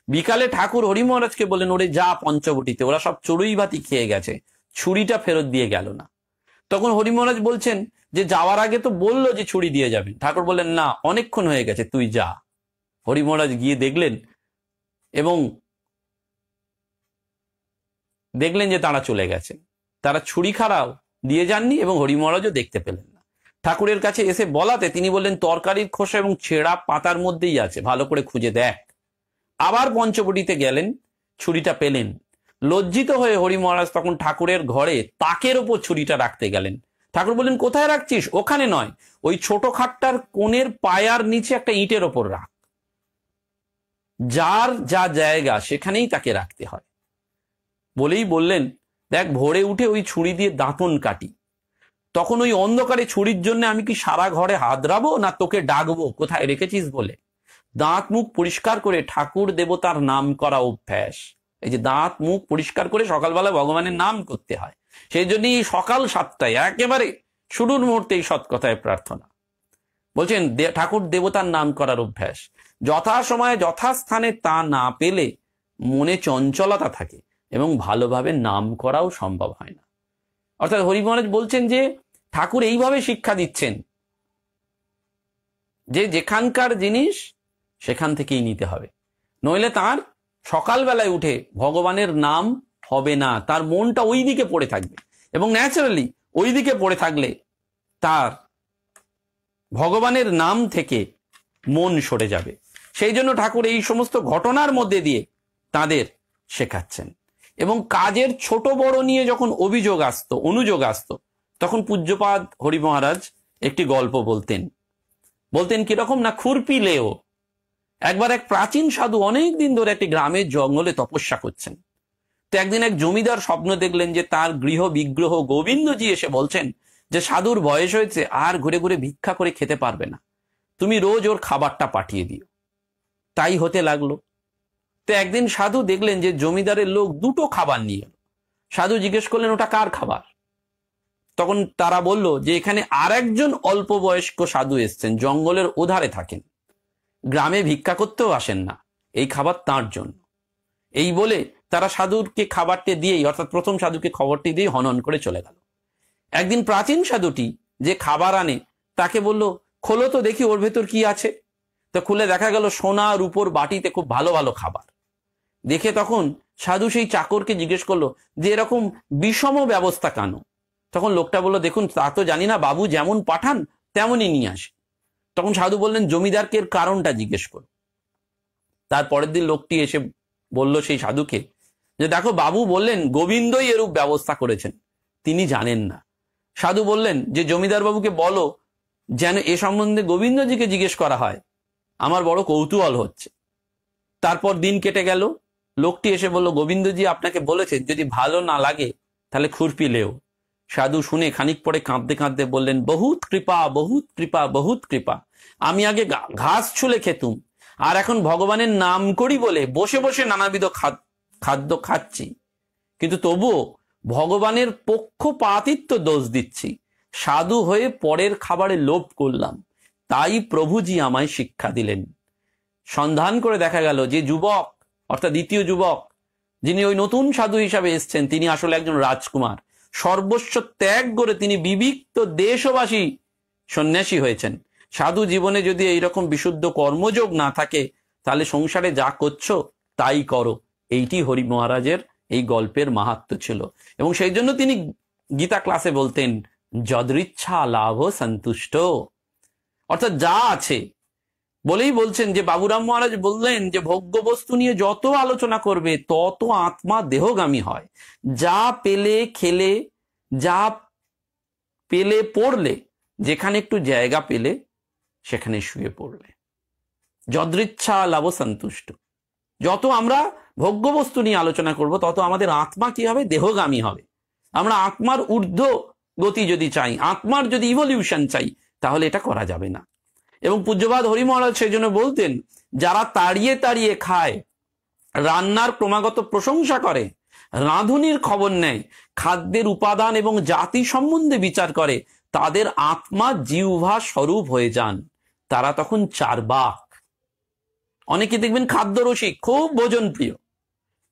বিকালে ঠাকুর হরি মহারাজকে বললেন, ওরে যা পঞ্চবটিতে, ওরা সব চড়ুই ভাতি খেয়ে গেছে, ছুরিটা ফেরত দিয়ে গেল না। তখন হরি মহারাজ বলছেন যে যাওয়ার আগে তো বললো যে ছুরি দিয়ে যাবেন। ঠাকুর বললেন, না, অনেকক্ষণ হয়ে গেছে, তুই যা। হরি মহারাজ গিয়ে দেখলেন এবং দেখলেন যে তারা চলে গেছে। তারা ছুরি খাড়াও দিয়ে যাননি এবং হরি মহারাজও দেখতে পেলেন না। ঠাকুরের কাছে এসে বলাতে তিনি বললেন, তরকারির খোসা এবং ছেঁড়া পাতার মধ্যেই আছে, ভালো করে খুঁজে দেখ। আবার পঞ্চবটিতে গেলেন, ছুরিটা পেলেন। লজ্জিত হয়ে হরি মহারাজ তখন ঠাকুরের ঘরে তাকের ওপর ছুরিটা রাখতে গেলেন। ঠাকুর বললেন, কোথায় রাখছিস? ওখানে নয়, ওই ছোট খাটটার কোণের পায়ার নিচে একটা ইটের ওপর রাখ। যার যা জায়গা সেখানেই তাকে রাখতে হয়। বলেই বললেন, দেখ, ভোরে উঠে ওই ছুরি দিয়ে দাঁতন কাটি, তখন ওই অন্ধকারে ছুরির জন্য আমি কি সারা ঘরে হাতড়াবো না তোকে ডাকবো কোথায় রেখেছিস বলে? দাঁত মুখ পরিষ্কার করে ঠাকুর দেবতার নাম করা অভ্যাস। এই যে দাঁত মুখ পরিষ্কার করে সকালবেলা ভগবানের নাম করতে হয়, সেই জন্যই সকাল 7টায় একেবারে শুরুর মুহূর্তে এই সৎ কথায় প্রার্থনা। বলছেন ঠাকুর দেবতার নাম করার অভ্যাস। যথা সময়ে যথাস্থানে তা না পেলে মনে চঞ্চলতা থাকে এবং ভালোভাবে নাম করাও সম্ভব হয় না। অর্থাৎ হরি মহারাজ বলছেন যে ঠাকুর এইভাবে শিক্ষা দিচ্ছেন যে যেখানকার জিনিস সেখান থেকেই নিতে হবে, নইলে তার সকালবেলায় উঠে ভগবানের নাম হবে না, তার মনটা ওই দিকে পড়ে থাকবে এবং ন্যাচারালি ওই দিকে পড়ে থাকলে তার ভগবানের নাম থেকে মন সরে যাবে। সেই জন্য ঠাকুর এই সমস্ত ঘটনার মধ্যে দিয়ে তাদের শেখাচ্ছেন। এবং কাজের ছোট বড় নিয়ে যখন অভিযোগ আসতো, অনুযোগ আসতো, তখন পূজ্যপাদ হরি মহারাজ একটি গল্প বলতেন কিরকম না, খুরপি লেও। একবার এক প্রাচীন সাধু অনেক দিন ধরে একটি গ্রামের জঙ্গলে তপস্যা করছেন। তো একদিন এক জমিদার স্বপ্ন দেখলেন যে তার গৃহ বিগ্রহ গোবিন্দজি এসে বলছেন যে সাধুর বয়স হয়েছে, আর ঘুরে ঘুরে ভিক্ষা করে খেতে পারবে না, তুমি রোজ ওর খাবারটা পাঠিয়ে দিও। তাই হতে লাগলো। তো একদিন সাধু দেখলেন যে জমিদারের লোক 2টো খাবার নিয়ে এলো। সাধু জিজ্ঞেস করলেন, ওটা কার খাবার? তখন তারা বলল যে এখানে আর একজন অল্প বয়স্ক সাধু এসছেন, জঙ্গলের ওধারে থাকেন, গ্রামে ভিক্ষা করতেও আসেন না, এই খাবার তাঁর জন্য। এই বলে তারা সাধুকে খাবারটি দিয়েই, অর্থাৎ প্রথম সাধুকে খবরটি দিয়ে হনন করে চলে গেল। একদিন প্রাচীন সাধুটি যে খাবার আনে তাকে বলল, খোলো তো দেখি ওর ভেতর কি আছে। তো খুলে দেখা গেল সোনা রূপোর বাটিতে খুব ভালো ভালো খাবার। দেখে তখন সাধু সেই চাকরকে জিজ্ঞেস করলো যে এরকম বিষম ব্যবস্থা কেন? তখন লোকটা বলল, দেখুন, তা তো জানি না বাবু, যেমন পাঠান তেমনই নিয়ে আসে। তখন সাধু বললেন জমিদারকে এর কারণটা জিজ্ঞেস করো। তার পরের দিন লোকটি এসে বলল সেই সাধুকে যে দেখো, বাবু বললেন গোবিন্দই এরূপ ব্যবস্থা করেছেন, তিনি জানেন না। সাধু বললেন যে জমিদার বাবুকে বলো যেন এ সম্বন্ধে গোবিন্দজিকে জিজ্ঞেস করা হয়, আমার বড় কৌতূহল হচ্ছে। তারপর দিন কেটে গেল। লোকটি এসে বলল গোবিন্দজি আপনাকে বলেছেন যদি ভালো না লাগে তাহলে খুরপি লেও। সাধু শুনে খানিক পরে কাঁদতে কাঁদতে বললেন বহুত কৃপা, বহুত কৃপা, বহুত কৃপা। আমি আগে ঘাস ছুলে খেতুম, আর এখন ভগবানের নাম করি বলে বসে বসে নানাবিধ খাদ্য খাচ্ছি, কিন্তু তবুও ভগবানের পক্ষপাতিত্ব দোষ দিচ্ছি। সাধু হয়ে পরের খাবারে লোভ করলাম, তাই প্রভুজি আমায় শিক্ষা দিলেন। সন্ধান করে দেখা গেল যে যুবক, অর্থাৎ দ্বিতীয় যুবক যিনি ওই নতুন সাধু হিসাবে এসছেন, তিনি আসলে একজন রাজকুমার। সর্বস্ব ত্যাগ করে তিনি বিবিক্ত দেশবাসী সন্ন্যাসী হয়েছেন। সাধু জীবনে যদি এইরকম বিশুদ্ধ কর্মযোগ না থাকে তাহলে সংসারে যা করছো তাই করো। এইটি হরি মহারাজের এই গল্পের মাহাত্ম্য ছিল। এবং সেই জন্য তিনি গীতা ক্লাসে বলতেন যদৃচ্ছা লাভ সন্তুষ্ট, অর্থাৎ যা আছে বলেই বলছেন যে বাবুরাম মহারাজ বললেন যে ভোগ্য বস্তু নিয়ে যত আলোচনা করবে তত আত্মা দেহগামী হয়। যা পেলে খেলে, যা পেলে পড়লে, যেখানে একটু জায়গা পেলে সেখানে শুয়ে পড়লে। যদৃচ্ছা লাভ সন্তুষ্ট। যত আমরা ভোগ্য বস্তু নিয়ে আলোচনা করব তত আমাদের আত্মা কি হবে? দেহগামী হবে। আমরা আত্মার ঊর্ধ্ব গতি যদি চাই, আত্মার যদি ইভলিউশন চাই, তাহলে এটা করা যাবে না। এবং পূজ্যপাদ হরি মহারাজ সেই জন্য বলতেন যারা তাড়িয়ে তাড়িয়ে খায়, রান্নার ক্রমাগত প্রশংসা করে, রাঁধুনির খবর নেয়, খাদ্যের উপাদান এবং জাতি সম্বন্ধে বিচার করে, তাদের আত্মা জিহ্বা স্বরূপ হয়ে যান। তারা তখন চার্বাক। অনেকে দেখবেন খাদ্য রসিক, খুব ভোজন প্রিয়,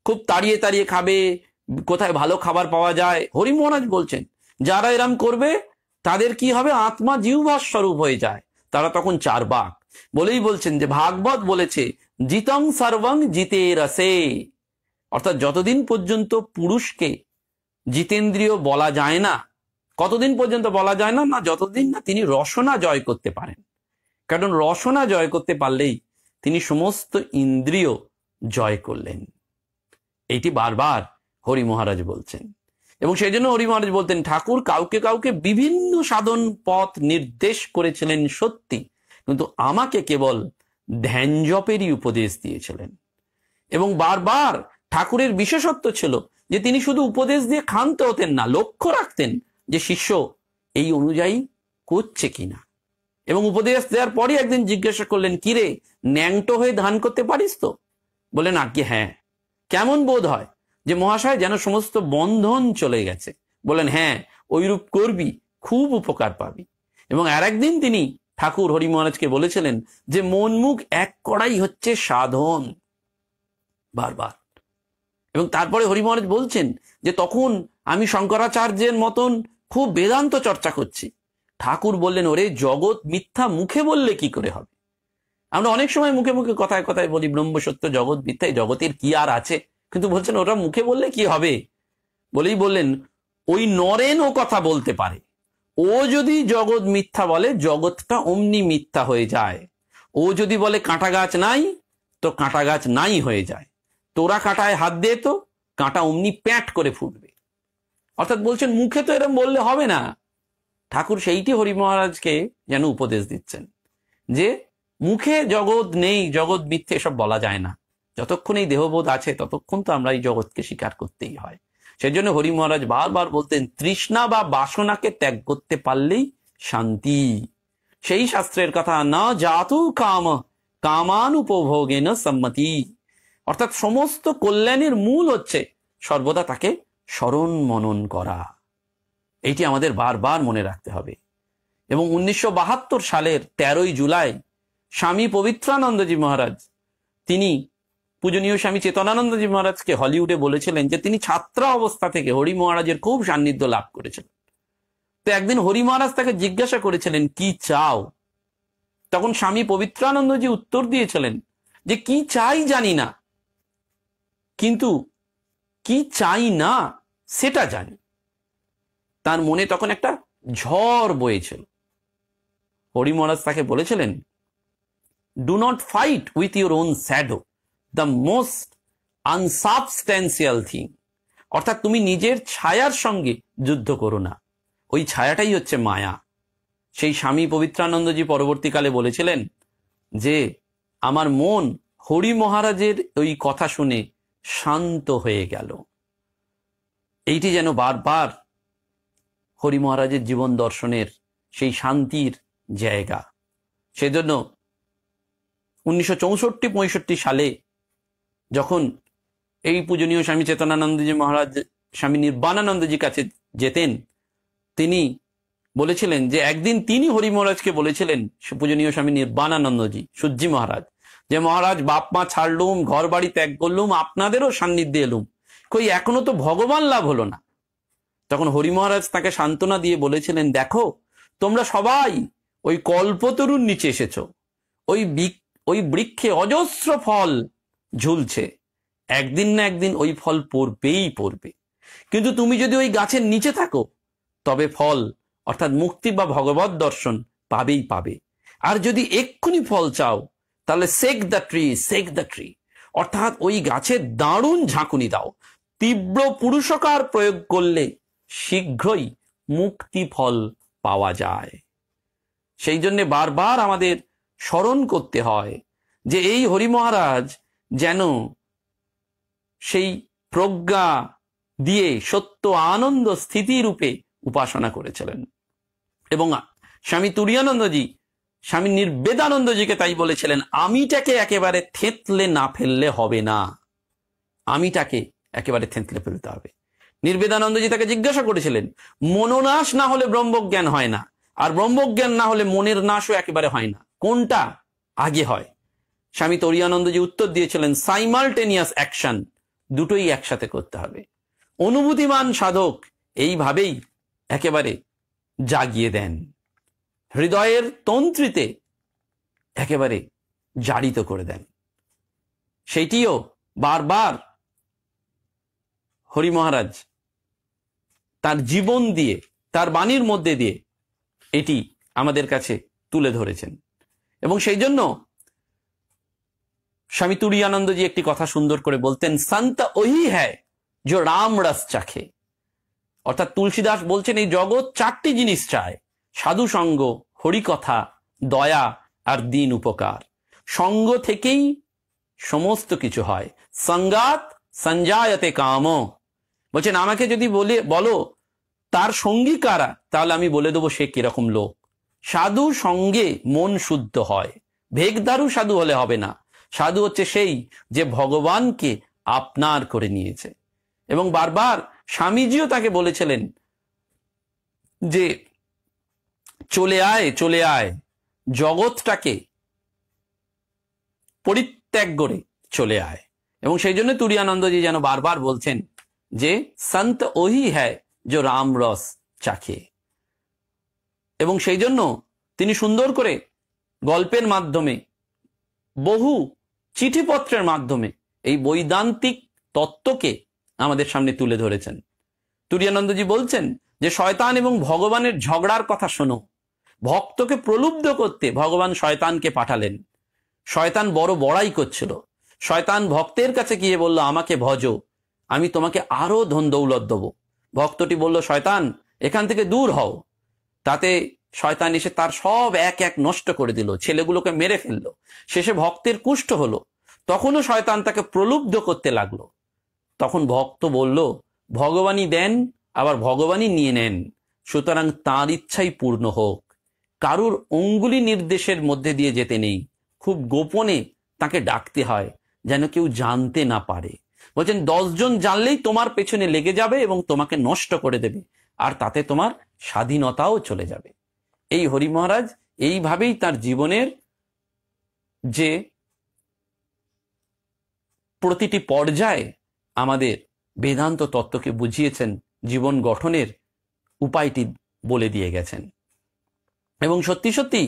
খুব তাড়িয়ে তাড়িয়ে খাবে, কোথায় ভালো খাবার পাওয়া যায়। হরি মহারাজ বলছেন যারা এরম করবে তাদের কি হবে? আত্মা জিহ্বার স্বরূপ হয়ে যায়, তারা তখন চার্বাক। বলেই বলছেন যে ভাগবত বলেছে জিতং সর্বং জিতে রসে, অর্থাৎ যতদিন পর্যন্ত পুরুষকে জিতেন্দ্রিয় বলা যায় না, কতদিন পর্যন্ত বলা যায় না? না যতদিন না তিনি রসনা জয় করতে পারেন। কারণ রসনা জয় করতে পারলেই তিনি সমস্ত ইন্দ্রিয় জয় করলেন। এইটি বারবার হরি মহারাজ বলছেন। এবং সেই জন্য হরি মহারাজ বলতেন ঠাকুর কাউকে কাউকে বিভিন্ন সাধন পথ নির্দেশ করেছিলেন সত্যি, কিন্তু আমাকে কেবল ধ্যান জপেরই উপদেশ দিয়েছিলেন। এবং বারবার ঠাকুরের বিশেষত্ব ছিল যে তিনি শুধু উপদেশ দিয়ে ক্ষান্ত হতেন না, লক্ষ্য রাখতেন যে শিষ্য এই অনুযায়ী করছে কিনা। এবং উপদেশ দেওয়ার পরই একদিন জিজ্ঞাসা করলেন, কিরে ন্যাংটো হয়ে ধান করতে পারিস তো? বলেন আজ্ঞে হ্যাঁ। কেমন বোধ হয়? যে মহাশয় যেন সমস্ত বন্ধন চলে গেছে। বলেন হ্যাঁ, ওইরূপ করবি, খুব উপকার পাবি। এবং আর একদিন তিনি ঠাকুর হরি মহারাজকে বলেছিলেন যে মন মুখ এক করাই হচ্ছে সাধন, বারবার। এবং তারপরে হরি মহারাজ বলছেন যে তখন আমি শঙ্করাচার্যের মতন খুব বেদান্ত চর্চা করছি। ঠাকুর বললেন ওরে জগৎ মিথ্যা, মুখে বললে কি করে হবে? আমরা অনেক সময় মুখে মুখে কথায় কথায় বলি ব্রহ্ম সত্য জগৎ মিথ্যা, জগতের কি আর আছে, কিন্তু বলছেন ওটা মুখে বললে কি হবে? বলেই বললেন ওই নরেন ও কথা বলতে পারে, ও যদি জগৎ মিথ্যা বলে জগৎটা অমনি মিথ্যা হয়ে যায়। ও যদি বলে কাঁটা গাছ নাই, তো কাঁটা গাছ নাই হয়ে যায়। তোরা কাঁটায় হাত দিয়ে তো কাঁটা অমনি প্যাট করে ফুটবে। অর্থাৎ বলছেন মুখে তো এরকম বললে হবে না। ঠাকুর সেইটি হরি মহারাজকে যেন উপদেশ দিচ্ছেন যে মুখে জগৎ নেই, জগৎ মিথ্যে, এসব বলা যায় না। যতক্ষণ এই দেহবোধ আছে ততক্ষণ তো আমরা এই জগৎকে স্বীকার করতেই হয়। সেই জন্য হরি মহারাজ বারবার বলতেন তৃষ্ণা বা বাসনাকে ত্যাগ করতে পারলেই শান্তি। সেই শাস্ত্রের কথা, না জাতু কাম কামানুপভোগেন সম্মতি, অর্থাৎ সমস্ত কল্যাণের মূল হচ্ছে সর্বদা তাকে স্মরণ মনন করা। এইটি আমাদের বারবার মনে রাখতে হবে। এবং 1972 সালের 13ই জুলাই স্বামী পবিত্রানন্দজি মহারাজ, তিনি পূজনীয় স্বামী চেতনানন্দজি মহারাজকে হলিউডে বলেছিলেন যে তিনি ছাত্রা অবস্থা থেকে হরি মহারাজের খুব সান্নিধ্য লাভ করেছিলেন। তো একদিন হরি মহারাজ তাকে জিজ্ঞাসা করেছিলেন কি চাও? তখন স্বামী পবিত্রানন্দজি উত্তর দিয়েছিলেন যে কি চাই জানি না, কিন্তু কি চাই না সেটা জানি। তার মনে তখন একটা ঝড় বয়েছিল। হরি মহারাজ তাকে বলেছিলেন, do not fight with your own shadow, the most unsubstantial thing. অর্থাৎ তুমি নিজের ছায়ার সঙ্গে যুদ্ধ করো না, ওই ছায়াটাই হচ্ছে মায়া। সেই স্বামী পবিত্রানন্দজি পরবর্তীকালে বলেছিলেন যে আমার মন হরি মহারাজের ওই কথা শুনে শান্ত হয়ে গেল। এইটি যেন বারবার হরি মহারাজের জীবন দর্শনের সেই শান্তির জায়গা। সেজন্য 1964-65 সালে যখন এই পূজনীয় স্বামী চেতনানন্দজি মহারাজ স্বামী নির্বাণানন্দজির কাছে যেতেন, তিনি বলেছিলেন যে একদিন তিনি হরি মহারাজকে বলেছিলেন, পূজনীয় স্বামী নির্বাণানন্দজি সূর্যি মহারাজ, যে মহারাজ বাপ মা ছাড়লুম, ঘর বাড়ি ত্যাগ করলুম, আপনাদেরও সান্নিধ্যে এলুম, কই এখনো তো ভগবান লাভ হলো না। তখন হরি মহারাজ তাকে সান্ত্বনা দিয়ে বলেছিলেন, দেখো তোমরা সবাই ওই কল্পতরুর নিচে এসেছো, ওই বৃক্ষে অজস্র ফল ঝুলছে, একদিন না একদিন ওই ফল পড়বেই পড়বে, কিন্তু তুমি যদি ওই গাছের নিচে থাকো তবে ফল অর্থাৎ মুক্তি বা ভগবত দর্শন পাবেই পাবে। আর যদি এক্ষুনি ফল চাও তাহলে shake the tree, shake the tree, অর্থাৎ ওই গাছের দারুণ ঝাঁকুনি দাও, তীব্র পুরুষকার প্রয়োগ করলে শীঘ্রই মুক্তি ফল পাওয়া যায়। সেই জন্য বারবার আমাদের স্মরণ করতে হয় যে এই হরি মহারাজ যেন সেই প্রজ্ঞা দিয়ে সত্য আনন্দ স্থিতি রূপে উপাসনা করেছিলেন। এবং স্বামী তুরীয়ানন্দজি স্বামী নির্বেদানন্দজিকে তাই বলেছিলেন, আমিটাকে একেবারে থেঁতলে না ফেললে হবে না, আমিটাকে একেবারে থেঁতলে ফেলতে হবে। নির্বেদানন্দজি তাকে জিজ্ঞাসা করেছিলেন, মনোনাশ না হলে ব্রহ্মজ্ঞান হয় না, আর ব্রহ্মজ্ঞান না হলে মনের নাশও একেবারে হয় না, কোনটা আগে হয়? স্বামী তুরীয়ানন্দজি উত্তর দিয়েছিলেন, সাইমালটেনিয়াস অ্যাকশন, দুটোই একসাথে করতে হবে। অনুভূতিমান সাধক এইভাবেই একেবারে জাগিয়ে দেন, হৃদয়ের তন্ত্রীতে একেবারে জারিত করে দেন। সেইটিও বারবার হরি মহারাজ তার জীবন দিয়ে, তার বাণীর মধ্যে দিয়ে এটি আমাদের কাছে তুলে ধরেছেন। এবং সেই জন্য স্বামী তুরীয়ানন্দজি একটি কথা সুন্দর করে বলতেন, সন্ত ওহি হ্যায় जो রাম রস চাখে। অর্থাৎ তুলসীদাস বলছেন এই জগৎ চারটি জিনিস চায়, সাধু সঙ্গ, হরিকথা, দয়া আর দীন উপকার। সঙ্গ থেকেই সমস্ত কিছু হয়। সঙ্গাত সঞ্জায়তে কাম। বলছেন আমাকে যদি বলো তার সঙ্গী কারা, তাহলে আমি বলে দেবো সে কিরকম লোক। সাধু সঙ্গে মন শুদ্ধ হয়, ভেগদারু সাধু হলে হবে না। সাধু হচ্ছে সেই যে ভগবানকে আপনার করে নিয়েছে। এবং বারবার স্বামীজিও তাকে বলেছিলেন যে চলে আয়, চলে আয়, জগৎটাকে পরিত্যাগ করে চলে আয়। এবং সেই জন্য তুরীয়ানন্দজি যেন বারবার বলছেন যে সন্ত ওহি হ্যায় जो রাম রস চাখে। এবং সেই জন্য তিনি সুন্দর করে গল্পের মাধ্যমে, বহু চিঠিপত্রের মাধ্যমে এই বৈদান্তিক তত্ত্বকে আমাদের সামনে তুলে ধরেছেন। তুরীয়ানন্দজি বলছেন যে শয়তান এবং ভগবানের ঝগড়ার কথা শোনো। ভক্তকে প্রলুব্ধ করতে ভগবান শয়তানকে পাঠালেন। শয়তান বড় বড়াই করছিল। শয়তান ভক্তের কাছে গিয়ে বলল, আমাকে ভজো, আমি তোমাকে আরো ধন দৌলত দেবো। ভক্তটি বলল, শয়তান এখান থেকে দূর হও। তাতে শয়তান এসে তার সব এক এক নষ্ট করে দিল, ছেলেগুলোকে মেরে ফেললো। শেষে ভক্তের কুষ্ঠ হলো। তখনও শয়তান তাকে প্রলুব্ধ করতে লাগলো। তখন ভক্ত বলল, ভগবানই দেন আবার ভগবানই নিয়ে নেন, সুতরাং তাঁর ইচ্ছাই পূর্ণ হোক। কারুর অঙ্গুলি নির্দেশের মধ্যে দিয়ে যেতে নেই, খুব গোপনে তাকে ডাকতে হয় যেন কেউ জানতে না পারে। বলছেন 10 জন জানলেই তোমার পেছনে লেগে যাবে এবং তোমাকে নষ্ট করে দেবে, আর তাতে তোমার স্বাধীনতাও চলে যাবে। এই হরি মহারাজ এইভাবেই তার জীবনের যে প্রতিটি পর্যায়ে আমাদের বেদান্ত তত্ত্বকে বুঝিয়েছেন, জীবন গঠনের উপায়টি বলে দিয়ে গেছেন। এবং সত্যি সত্যি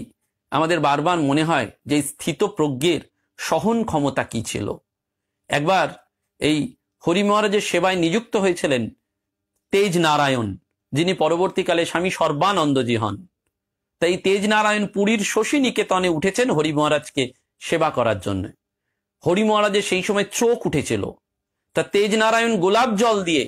আমাদের বারবার মনে হয় যে স্থিত প্রজ্ঞের সহন ক্ষমতা কি ছিল। একবার এই হরি মহারাজের সেবায় নিযুক্ত হয়েছিলেন তেজ নারায়ণ, যিনি পরবর্তীকালে স্বামী সর্বানন্দজি হন। তাই তেজ নারায়ণ পুরীর শশী নিকেতনে উঠেছেন হরি মহারাজকে সেবা করার জন্য। হরি মহারাজের সেই সময় চোখ উঠেছিল, তা তেজ নারায়ণ গোলাপ জল দিয়ে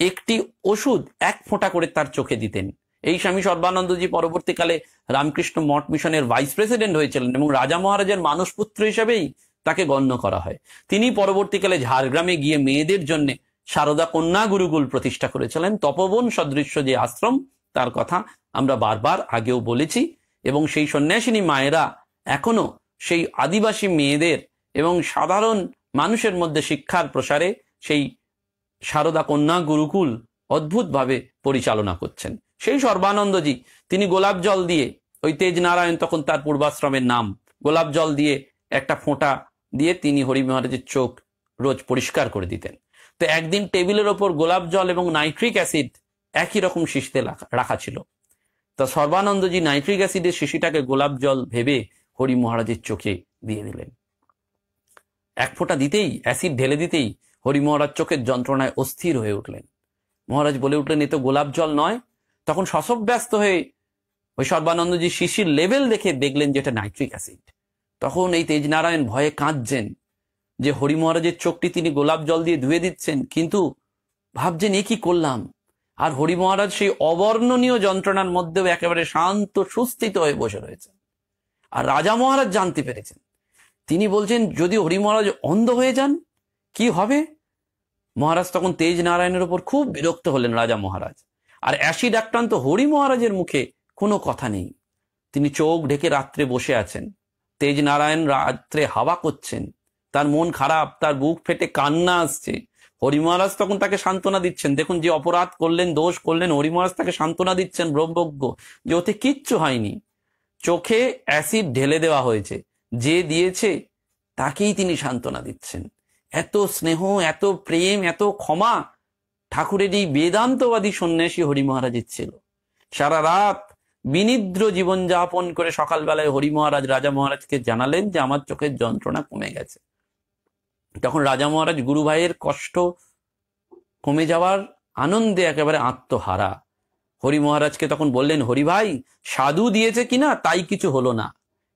একটি ওষুধ 1 ফোঁটা করে তার চোখে দিতেন। এই স্বামী সর্বানন্দজি পরবর্তীকালে রামকৃষ্ণ মঠ মিশনের ভাইস প্রেসিডেন্ট হয়েছিলেন এবং রাজা মহারাজের মানসপুত্র হিসেবেই তাকে গণ্য করা হয়। তিনি পরবর্তীকালে ঝাড়গ্রামে গিয়ে মেয়েদের জন্য সারদা কন্যা গুরুকুল প্রতিষ্ঠা করেছিলেন। তপবন সদৃশ্য যে আশ্রম, তার কথা আমরা বারবার আগেও বলেছি। এবং সেই সন্ন্যাসিনী মায়েরা এখনো সেই আদিবাসী মেয়েদের এবং সাধারণ মানুষের মধ্যে শিক্ষার প্রসারে সেই সারদা কন্যা গুরুকুল অদ্ভুতভাবে পরিচালনা করছেন। সেই সর্বানন্দজি তিনি গোলাপ জল দিয়ে, ওই তেজ নারায়ণ তখন তার পূর্বাশ্রমের নাম, গোলাপ জল দিয়ে একটা ফোঁটা দিয়ে তিনি হরি মহারাজের চোখ রোজ পরিষ্কার করে দিতেন। তো একদিন টেবিলের ওপর গোলাপ জল এবং নাইট্রিক অ্যাসিড একই রকম শিশিতে রাখা ছিল। তা সর্বানন্দজি নাইট্রিক অ্যাসিডের শিশিটাকে গোলাপ জল ভেবে হরি মহারাজের চোখে দিয়ে দিলেন। 1 ফোঁটা দিতেই, অ্যাসিড ঢেলে দিতেই হরি মহারাজ চোখের যন্ত্রণায় অস্থির হয়ে উঠলেন। মহারাজ বলে উঠলেন, এ তো গোলাপ জল নয়। তখন শশব্যস্ত হয়ে ওই সর্বানন্দজি শিশির লেভেল দেখে দেখলেন যে এটা নাইট্রিক অ্যাসিড। তখন এই তেজ নারায়ণ ভয়ে কাঁদছেন যে হরি মহারাজের চোখটি তিনি গোলাপ জল দিয়ে ধুয়ে দিচ্ছেন, কিন্তু ভাবছেন এ কি করলাম। আর হরি মহারাজ সেই অবর্ণনীয় যন্ত্রণার মধ্যেও একেবারে শান্ত সুস্থিত হয়ে বসে রয়েছেন। আর রাজা মহারাজ জানতে পেরেছেন। তিনি বলছেন, যদি হরি মহারাজ অন্ধ হয়ে যান কি হবে? মহারাজ তখন তেজ নারায়ণের উপর খুব বিরক্ত হলেন রাজা মহারাজ। আর অ্যাসিড আক্রান্ত হরি মহারাজের মুখে কোনো কথা নেই, তিনি চোখ ঢেকে রাত্রে বসে আছেন। তেজ নারায়ণ রাত্রে হাওয়া করছেন, তার মন খারাপ, তার বুক ফেটে কান্না আসছে। হরি মহারাজ তখন তাকে সান্ত্বনা দিচ্ছেন। দেখুন, যে অপরাধ করলেন, দোষ করলেন, হরি মহারাজ তাকে সান্ত্বনা দিচ্ছেন ব্রহ্মজ্ঞ যে ওতে কিচ্ছু হয়নি, চোখে অ্যাসিড ঢেলে দেওয়া হয়েছে, যে দিয়েছে তাকেই তিনি সান্ত্বনা দিচ্ছেন। এত স্নেহ, এত প্রেম, এত ক্ষমা ঠাকুরের এই বেদান্তবাদী সন্ন্যাসী হরি মহারাজের ছিল। সারা রাত বিনিদ্র জীবনযাপন করে সকালবেলায় হরি মহারাজ রাজা মহারাজকে জানালেন যে আমার চোখের যন্ত্রণা কমে গেছে। তখন রাজা মহারাজ গুরু ভাইয়ের কষ্ট কমে যাওয়ার আনন্দে একেবারে আত্মহারা। হরি মহারাজকে তখন বললেন, হরি ভাই, সাধু দিয়েছে কিনা তাই কিছু হলো না,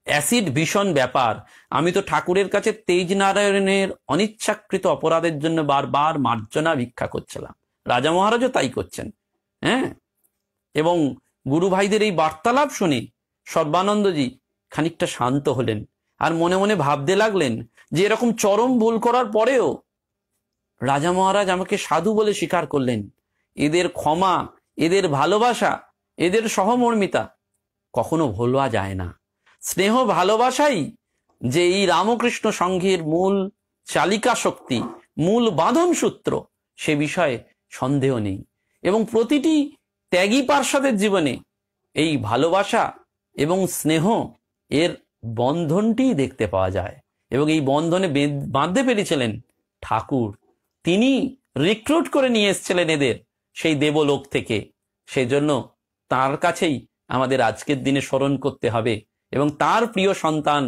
অ্যাসিড ভীষণ ব্যাপার। আমি তো ঠাকুরের কাছে তেজ নারায়ণের অনিচ্ছাকৃত অপরাধের জন্য বারবার মার্জনা ভিক্ষা করছিলাম। রাজা মহারাজও তাই করছেন। হ্যাঁ, এবং গুরু ভাইদের এই বার্তালাপ শুনে সর্বানন্দজি খানিকটা শান্ত হলেন আর মনে মনে ভাবতে লাগলেন যে এরকম চরম ভুল করার পরেও রাজা মহারাজ আমাকে সাধু বলে স্বীকার করলেন। এদের ক্ষমা, এদের ভালোবাসা, এদের সহমর্মিতা কখনো ভোলা যায় না। স্নেহ ভালোবাসাই যে এই রামকৃষ্ণ সংঘের মূল চালিকা শক্তি, মূল বাঁধন সূত্র, সে বিষয়ে সন্দেহ নেই। এবং প্রতিটি ত্যাগী পার্ষদের জীবনে এই ভালোবাসা এবং স্নেহ এর বন্ধনটি দেখতে পাওয়া যায়। এবং এই বন্ধনে বাঁধতে পেরেছিলেন ঠাকুর। তিনি রিক্রুট করে নিয়ে এসেছিলেন এদের সেই দেবলোক থেকে। সেই জন্য তার কাছেই আমাদের আজকের দিনে স্মরণ করতে হবে এবং তার প্রিয় সন্তান,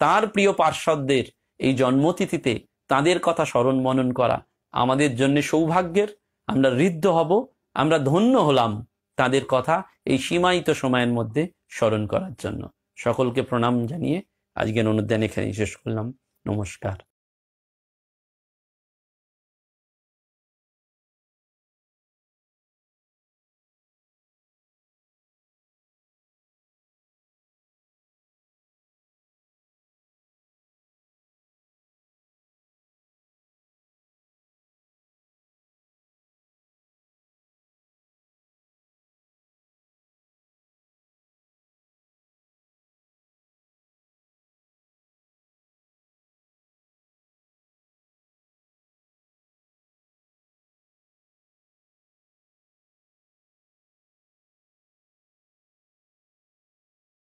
তার প্রিয় পার্ষদদের এই জন্মতিথিতে তাদের কথা স্মরণ মনন করা আমাদের জন্য সৌভাগ্যের। আমরা ঋদ্ধ হব, আমরা ধন্য হলাম তাদের কথা এই সীমায়িত সময়ের মধ্যে স্মরণ করার জন্য। সকলকে প্রণাম জানিয়ে আজকের অনুধ্যান এখানেই শেষ করলাম। নমস্কার।